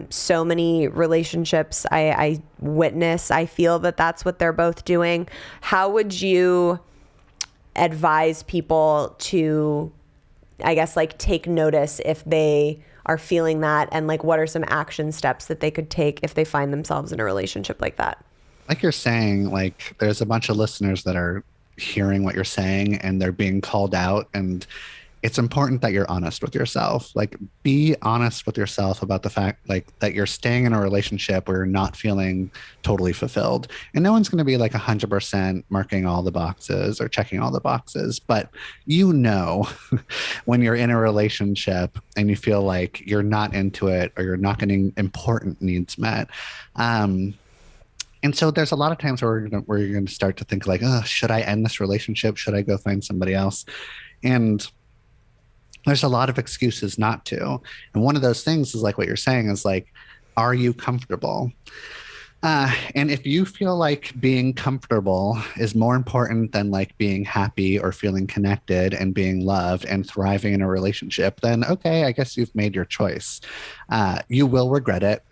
So many relationships I witness, I feel that that's what they're both doing. How would you advise people to, I guess, like take notice if they are feeling that, and like what are some action steps that they could take if they find themselves in a relationship like that? Like you're saying, like there's a bunch of listeners that are hearing what you're saying and they're being called out, and it's important that you're honest with yourself. Like, be honest with yourself about the fact like that you're staying in a relationship where you're not feeling totally fulfilled. And no one's going to be like 100% marking all the boxes or checking all the boxes, but you know, when you're in a relationship and you feel like you're not into it or you're not getting important needs met. And so there's a lot of times where you're going to start to think like, oh, should I end this relationship? Should I go find somebody else? And there's a lot of excuses not to. And one of those things is like what you're saying is like, are you comfortable? And if you feel like being comfortable is more important than like being happy or feeling connected and being loved and thriving in a relationship, then okay, I guess you've made your choice. You will regret it.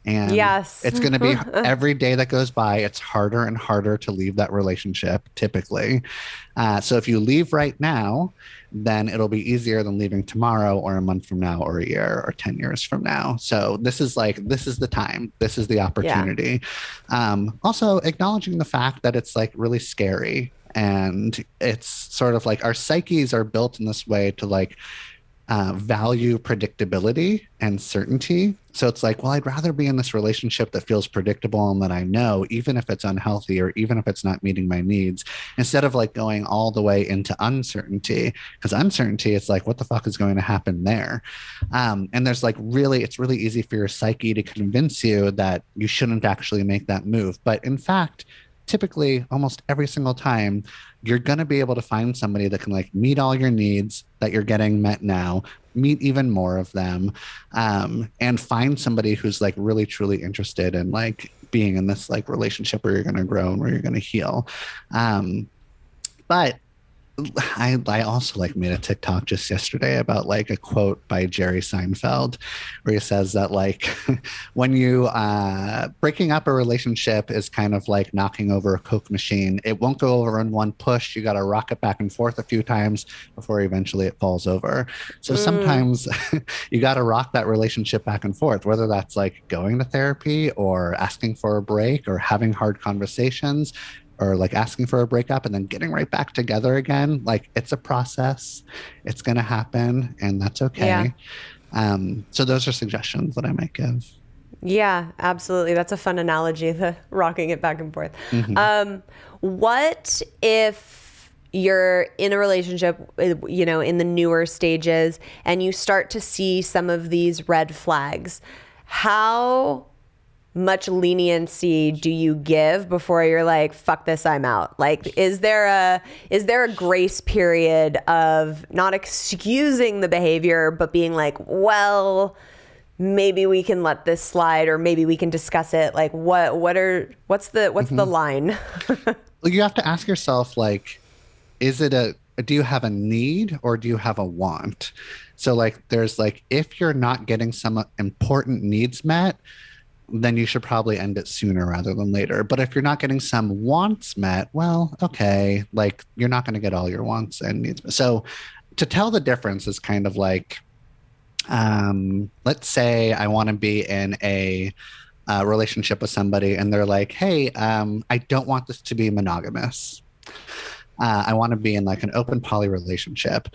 And yes, it's going to be every day that goes by, it's harder and harder to leave that relationship typically. So if you leave right now, then it'll be easier than leaving tomorrow or a month from now or a year or 10 years from now. So this is the time, this is the opportunity. Yeah. Also acknowledging the fact that it's like really scary, and it's sort of like our psyches are built in this way to like value predictability and certainty. So it's like, well, I'd rather be in this relationship that feels predictable and that I know, even if it's unhealthy or even if it's not meeting my needs, instead of like going all the way into uncertainty. Because uncertainty, it's like, what the fuck is going to happen there? And there's like it's really easy for your psyche to convince you that you shouldn't actually make that move. But in fact, typically almost every single time, you're going to be able to find somebody that can like meet all your needs that you're getting met now, meet even more of them, and find somebody who's like really truly interested in like being in this like relationship where you're going to grow and where you're going to heal. But I also like made a TikTok just yesterday about like a quote by Jerry Seinfeld where he says that like when you breaking up a relationship is kind of like knocking over a Coke machine. It won't go over in one push. You got to rock it back and forth a few times before eventually it falls over. So sometimes you got to rock that relationship back and forth, whether that's like going to therapy or asking for a break or having hard conversations, or like asking for a breakup and then getting right back together again. Like, it's a process. It's going to happen, and that's okay. Yeah. So those are suggestions that I might give. Yeah, absolutely. That's a fun analogy, the rocking it back and forth. Mm-hmm. What if you're in a relationship, you know, in the newer stages, and you start to see some of these red flags? How much leniency do you give before you're like, fuck this, I'm out? Like, is there a grace period of not excusing the behavior, but being like, well, maybe we can let this slide, or maybe we can discuss it? Like, what's the line? Well, you have to ask yourself, like, do you have a need or do you have a want? So like, there's like, if you're not getting some important needs met, then you should probably end it sooner rather than later. But if you're not getting some wants met, well, okay, like, you're not going to get all your wants and needs met. So to tell the difference is kind of like, let's say I want to be in a relationship with somebody and they're like, hey, I don't want this to be monogamous. I want to be in like an open poly relationship.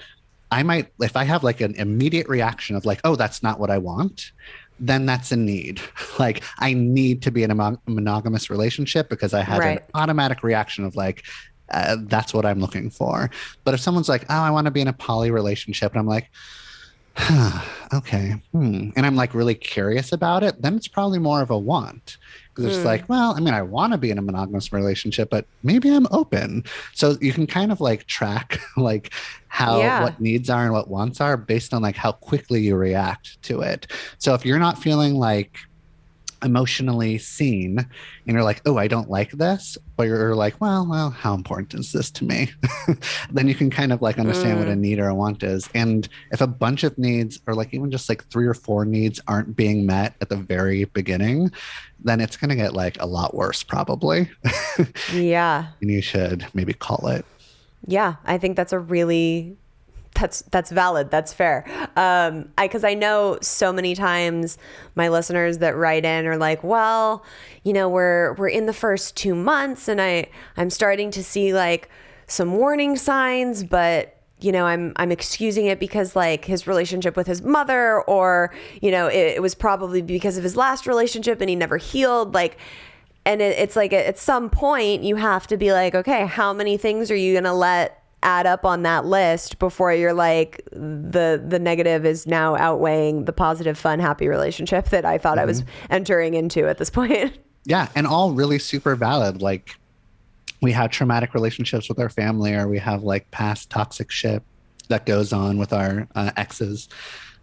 I might, if I have like an immediate reaction of like, oh, that's not what I want, then that's a need. Like, I need to be in a monogamous relationship because I had an Right. automatic reaction of like, that's what I'm looking for. But if someone's like, oh, I want to be in a poly relationship, and I'm like, okay. And I'm like really curious about it, then it's probably more of a want. Because it's like, well, I mean, I want to be in a monogamous relationship, but maybe I'm open. So you can kind of like track like how Yeah. what needs are and what wants are based on like how quickly you react to it. So if you're not feeling like emotionally seen and you're like, oh, I don't like this, but you're like, well, how important is this to me? Then you can kind of like understand what a need or a want is. And if a bunch of needs or like even just like 3 or 4 needs aren't being met at the very beginning, then it's going to get like a lot worse probably. Yeah. And you should maybe call it. Yeah. I think that's a really that's valid. That's fair. Because I know so many times my listeners that write in are like, well, we're in the first 2 months and I'm starting to see like some warning signs, but I'm excusing it because like his relationship with his mother, or it was probably because of his last relationship and he never healed. Like, and it's like at some point you have to be like, okay, how many things are you gonna let add up on that list before you're like, the negative is now outweighing the positive, fun, happy relationship that I thought I was entering into at this point. Yeah, and all really super valid. Like, we have traumatic relationships with our family, or we have like past toxic shit that goes on with our exes.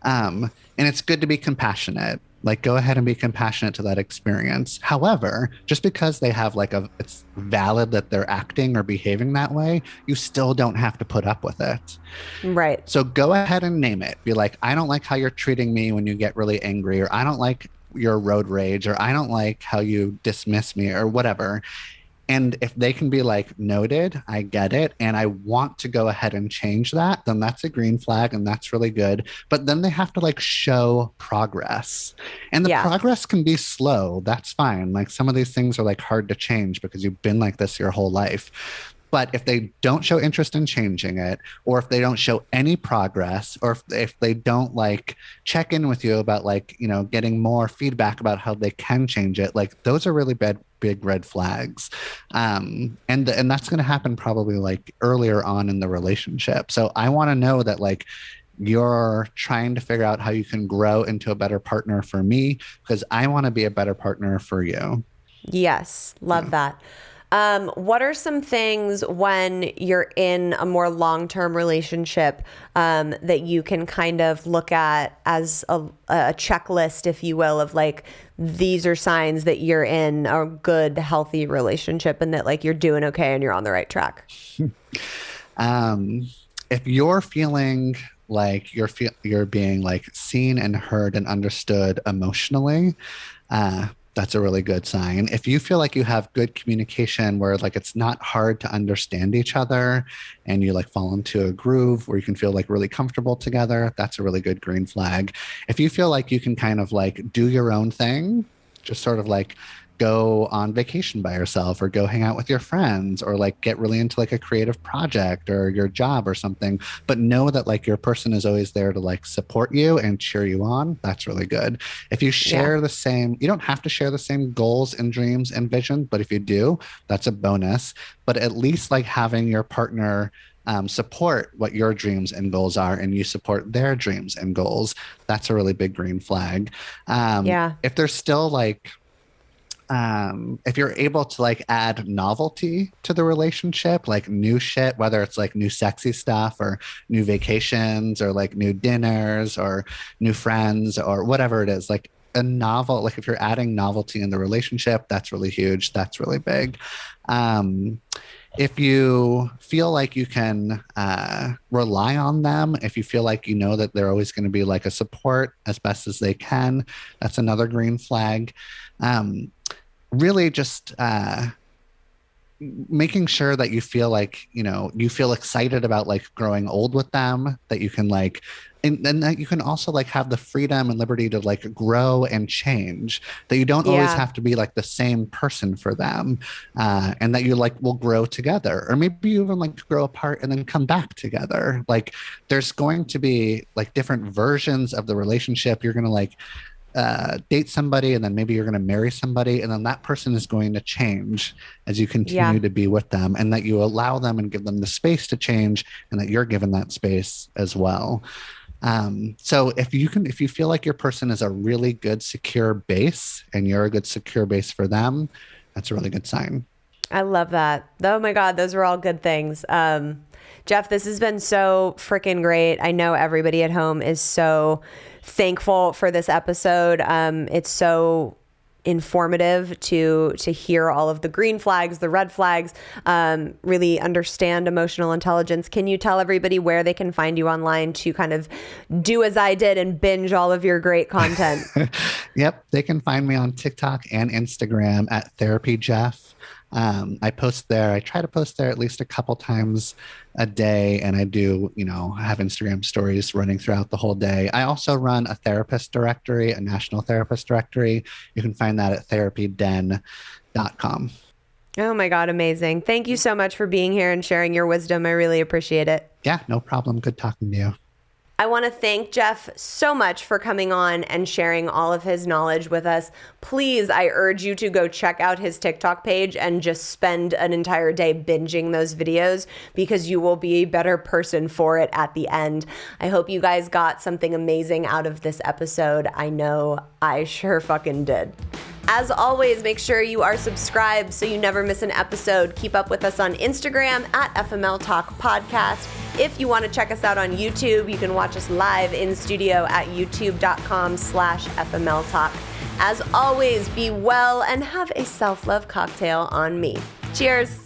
And it's good to be compassionate. Like, go ahead and be compassionate to that experience. However, just because they have like it's valid that they're acting or behaving that way, you still don't have to put up with it. Right. So go ahead and name it. Be like, I don't like how you're treating me when you get really angry, or I don't like your road rage, or I don't like how you dismiss me, or whatever. And if they can be like, noted, I get it, and I want to go ahead and change that, then that's a green flag and that's really good. But then they have to like show progress. And the Yeah. progress can be slow. That's fine. Like, some of these things are like hard to change because you've been like this your whole life. But if they don't show interest in changing it, or if they don't show any progress, or if they don't like check in with you about like, getting more feedback about how they can change it, like, those are really big red flags. And that's going to happen probably like earlier on in the relationship. So I want to know that like, you're trying to figure out how you can grow into a better partner for me, because I want to be a better partner for you. Yes. Love that. What are some things when you're in a more long-term relationship that you can kind of look at as a checklist, if you will, of like, these are signs that you're in a good, healthy relationship and that like you're doing okay and you're on the right track? If you're feeling like you're being like seen and heard and understood emotionally, that's a really good sign. If you feel like you have good communication where like it's not hard to understand each other and you like fall into a groove where you can feel like really comfortable together, that's a really good green flag. If you feel like you can kind of like do your own thing, just sort of like go on vacation by yourself, or go hang out with your friends, or like get really into like a creative project or your job or something, but know that like your person is always there to like support you and cheer you on, that's really good. If you share the same, you don't have to share the same goals and dreams and vision, but if you do, that's a bonus. But at least like having your partner support what your dreams and goals are, and you support their dreams and goals, that's a really big green flag. If there's still like, if you're able to like add novelty to the relationship, like new shit, whether it's like new sexy stuff or new vacations or like new dinners or new friends or whatever it is, like a novel, like if you're adding novelty in the relationship, that's really huge. That's really big. If you feel like you can rely on them, if you feel like you know that they're always going to be like a support as best as they can, that's another green flag. Really just making sure that you feel like, you feel excited about like growing old with them, that you can like, and that you can also like have the freedom and liberty to like grow and change, that you don't always Yeah. have to be like the same person for them, and that you like will grow together, or maybe you even like grow apart and then come back together. Like there's going to be like different versions of the relationship. You're going to like date somebody, and then maybe you're going to marry somebody, and then that person is going to change as you continue Yeah. to be with them, and that you allow them and give them the space to change, and that you're given that space as well. So if you feel like your person is a really good secure base and you're a good secure base for them, that's a really good sign. I love that. Oh my God, those were all good things. Jeff, this has been so freaking great. I know everybody at home is so thankful for this episode. It's so informative to hear all of the green flags, the red flags, really understand emotional intelligence. Can you tell everybody where they can find you online to kind of do as I did and binge all of your great content? Yep, they can find me on TikTok and Instagram at Therapy Jeff. I post there. I try to post there at least a couple times a day, and I do, have Instagram stories running throughout the whole day. I also run a therapist directory, a national therapist directory. You can find that at therapyden.com. Oh my God, amazing. Thank you so much for being here and sharing your wisdom. I really appreciate it. Yeah, no problem. Good talking to you. I want to thank Jeff so much for coming on and sharing all of his knowledge with us. Please, I urge you to go check out his TikTok page and just spend an entire day binging those videos, because you will be a better person for it at the end. I hope you guys got something amazing out of this episode. I know I sure fucking did. As always, make sure you are subscribed so you never miss an episode. Keep up with us on Instagram at FML Talk Podcast. If you want to check us out on YouTube, you can watch us live in studio at youtube.com/FML Talk. As always, be well and have a self-love cocktail on me. Cheers.